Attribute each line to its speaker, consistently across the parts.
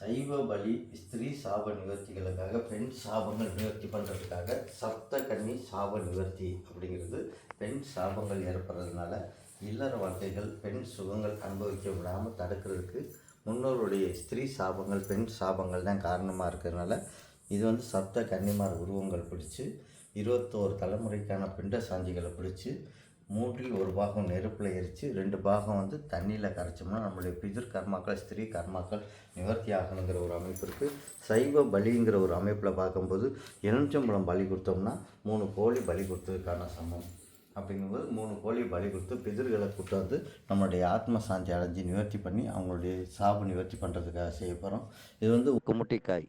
Speaker 1: சைவ பலி ஸ்திரீ சாப நிவர்த்திகளுக்காக பெண் சாபங்கள் நிவர்த்தி பண்ணுறதுக்காக சப்த கன்னி சாப நிவர்த்தி அப்படிங்கிறது பெண் சாபங்கள் ஏற்படுறதுனால இல்லற வாழ்க்கைகள் பெண் சுகங்கள் அனுபவிக்க விடாமல் தடுக்கிறதுக்கு முன்னோருடைய ஸ்திரீ சாபங்கள் பெண் சாபங்கள் தான் காரணமாக இருக்கிறதுனால இது வந்து சப்த கன்னிமார் உருவங்கள் பிடிச்சி 21 தலைமுறைக்கான பிண்ட சாந்திகளை பிடிச்சி 1/3 பாகம் நெருப்பில் எரித்து 2 பாகம் வந்து தண்ணியில் கரைச்சோம்னா நம்மளுடைய பிதிர் கர்மாக்கள் ஸ்திரீ கர்மாக்கள் நிவர்த்தி ஆகணுங்கிற ஒரு அமைப்பு இருக்குது. சைவ பலிங்கிற ஒரு அமைப்பில் பார்க்கும்போது எலுமிச்சம்பழம் பலி கொடுத்தோம்னா 3 கோழி பலி கொடுத்ததுக்கான சமம். அப்படிங்கும்போது 3 கோழி பலி கொடுத்து பிதிர்களை கூட்டு வந்து நம்மளுடைய ஆத்ம சாந்தி அடைஞ்சி நிவர்த்தி பண்ணி அவங்களுடைய சாப நிவர்த்தி பண்ணுறதுக்காக செய்ய போகிறோம். இது வந்து குமுட்டிக்காய்.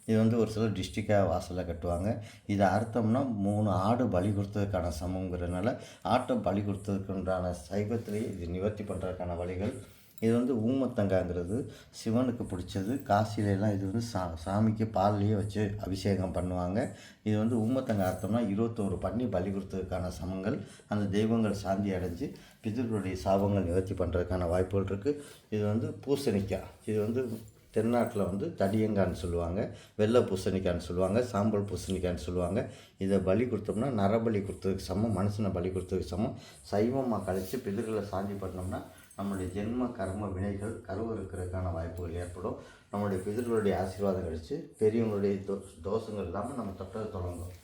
Speaker 1: இது வந்து ஒரு சிலர் டிஸ்ட்ரிக்டாக வாசலில் கட்டுவாங்க. இதை அறுத்தோம்னா 3 ஆடு பலி கொடுத்ததுக்கான சமங்கிறதுனால ஆட்டை பலி கொடுத்ததுக்குண்டான சைவத்திலேயே இது நிவர்த்தி பண்ணுறதுக்கான வழிகள். இது வந்து ஊமத்தங்காங்கிறது சிவனுக்கு பிடிச்சது. காசிலெலாம் இது வந்து சாமிக்கு பால்லையே வச்சு அபிஷேகம் பண்ணுவாங்க. இது வந்து ஊமத்தங்காய் அர்த்தம்னா 21 பண்ணி பலி கொடுத்ததுக்கான சமங்கள். அந்த தெய்வங்கள் சாந்தி அடைஞ்சு பிதர்களுடைய சாபங்கள் நிவர்த்தி பண்ணுறதுக்கான வாய்ப்புகள் இருக்குது. இது வந்து பூசணிக்காய். இது வந்து தென்னாட்டில் வந்து தடியங்கான்னு சொல்லுவாங்க, வெள்ளை பூசணிக்கான்னு சொல்லுவாங்க, சாம்பல் பூசணிக்கான்னு சொல்லுவாங்க. இதை பலி கொடுத்தோம்னா நரபலி கொடுத்ததுக்கு சமம், மனுஷனை பலி கொடுத்ததுக்கு சமம். சைவமாக கழித்து பிதர்களை சாந்தி பண்ணோம்னா நம்மளுடைய ஜென்ம கர்ம வினைகள் கருவறுக்கிறதுக்கான வாய்ப்புகள் ஏற்படும். நம்மளுடைய பிதர்களுடைய ஆசீர்வாதம் கழித்து பெரியவங்களுடைய தோஷங்கள் இல்லாமல் நம்ம தொட்டது தொடங்கும்.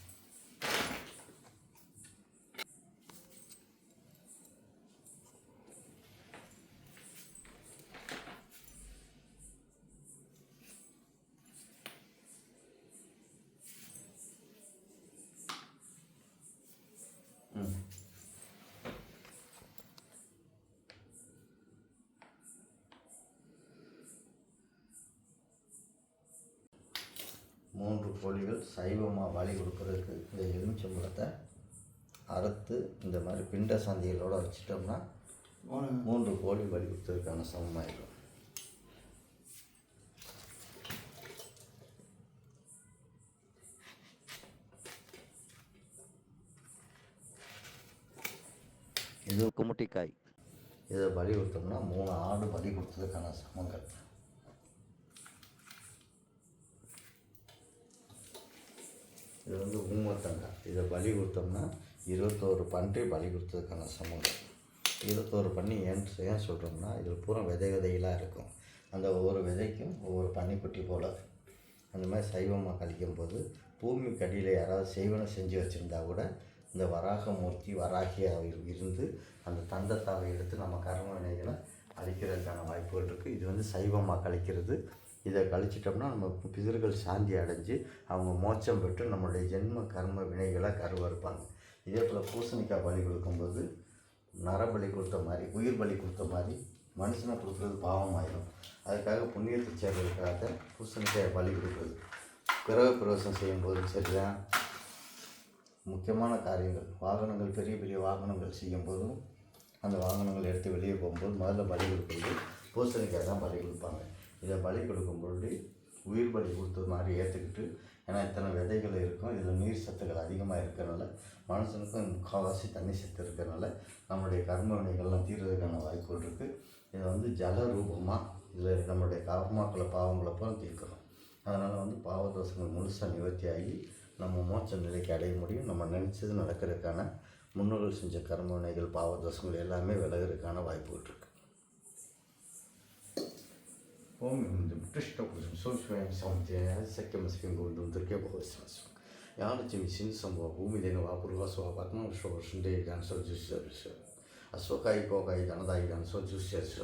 Speaker 1: மூன்று கோழிகள் சைவமாக பலி கொடுக்கறதுக்கு இந்த எலுமிச்சம்பழத்தை அறுத்து இந்த மாதிரி பிண்ட சாந்திகளோடு வச்சிட்டோம்னா 3 கோழி பலி கொடுத்ததுக்கான சமமாயிடும். இது குமுட்டிக்காய். இதை பலி கொடுத்தோம்னா 3 ஆடு பலி கொடுத்ததுக்கான சமங்கள். இது வந்து ஊமத்தங்காய். இதை பலி கொடுத்தோம்னா 21 பன்றி பலி கொடுத்ததுக்கான சமங்கள். 21 பண்ணி ஏன் சொல்கிறோம்னா இதில் பூரா விதைகளாக இருக்கும். அந்த ஒவ்வொரு விதைக்கும் ஒவ்வொரு பன்னிக்குட்டி போல் அந்த மாதிரி சைவமாக கழிக்கும் போது பூமிக்கு அடியில் யாராவது செய்வனை செஞ்சு வச்சுருந்தா கூட இந்த வராகமூர்த்தி வராகியாக இருந்து அந்த தந்தத்தாவை எடுத்து நம்ம கர்ம வினைகளை அழிக்கிறதுக்கான வாய்ப்புகள் இருக்குது. இது வந்து சைவமாக கழிக்கிறது. இதை கழிச்சிட்டோம்னா நம்ம பிதர்கள் சாந்தி அடைஞ்சு அவங்க மோட்சம் பெற்று நம்மளுடைய ஜென்ம கர்ம வினைகளை கருவறுப்பாங்க. இதே போல் பூசணிக்காய் பலி கொடுக்கும்போது நரபலி கொடுத்த மாதிரி உயிர் பலி கொடுத்த மாதிரி மனுஷனை கொடுக்குறது பாவமாயிடும். அதுக்காக புண்ணியத்தை சேர்றதுக்காக பூசணிக்காயை பலி கொடுக்குறது. பிறகு பிரவேசம் செய்யும்போது சரிதான். முக்கியமான காரியங்கள் வாகனங்கள் பெரிய பெரிய வாகனங்கள் செய்யும்போதும் அந்த வாகனங்கள் எடுத்து வெளியே போகும்போது முதல்ல பலி கொடுக்குறது பூசணிக்காய் தான் பலி கொடுப்பாங்க. இதை பலி கொடுக்கும் பொழுது உயிர் பலி கொடுத்தது மாதிரி ஏற்றுக்கிட்டு, ஏன்னா இத்தனை விதைகள் இருக்கும், இதில் நீர் சத்துக்கள் அதிகமாக இருக்கிறனால மனுஷனுக்கும் முக்கால்வாசி தண்ணி சத்து இருக்கிறனால நம்மளுடைய கர்ம வினைகள்லாம் தீர்றதுக்கான வாய்ப்புகள் இருக்குது. இதை வந்து ஜல ரூபமாக இதில் நம்மளுடைய கர்மாக்களை பாவங்களை போல தீர்க்கிறோம். அதனால் வந்து பாவதோஷங்கள் முழுசாக நிவர்த்தி ஆகி நம்ம மோட்ச நிலைக்கு அடைய முடியும். நம்ம நினச்சது நடக்கிறதுக்கான முன்னோர்கள் செஞ்ச கர்ம வினைகள் பாவதோஷங்கள் எல்லாமே விலகிறதுக்கான வாய்ப்புகள் இருக்குது. Помним, ты что будем слушать, сам те, всякие маскингу, другие богословы. Я на тем синсом умилен вапурвасу апатман шо шунде ган соджусерс. А сокай кокай ган дай ган соджусерс.